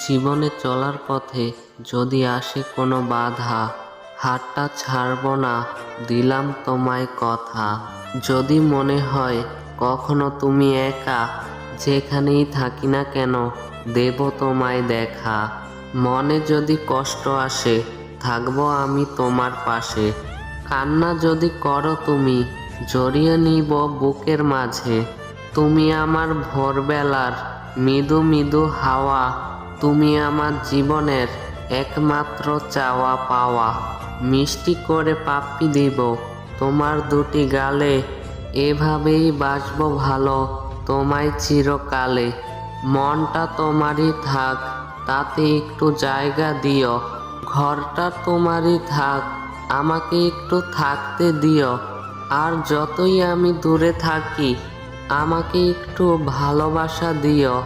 জীবনে চলার পথে যদি আসে কোনো বাধা, হাতটা ছাড়ব না, দিলাম তোমায় কথা। যদি মনে হয় কখনো তুমি একা, যেখানেই থাকি না কেন দেব তোমায় দেখা। মনে যদি কষ্ট আসে, থাকবো আমি তোমার পাশে। কান্না যদি করো তুমি, জড়িয়ে নিব বুকের মাঝে। তুমি আমার ভোরবেলার মৃদু মৃদু হাওয়া, তুমি আমার জীবনের একমাত্র চাওয়া পাওয়া। মিষ্টি করে পাপ্পি দিব তোমার দুটি গালে, এভাবেই বাসবো ভালো তোমায় চিরকালে। মনটা তোমারই থাক, তাতে একটু জায়গা দিও। ঘরটা তোমারই থাক, আমাকে একটু থাকতে দিও। আর যতই আমি দূরে থাকি, আমাকে একটু ভালোবাসা দিও।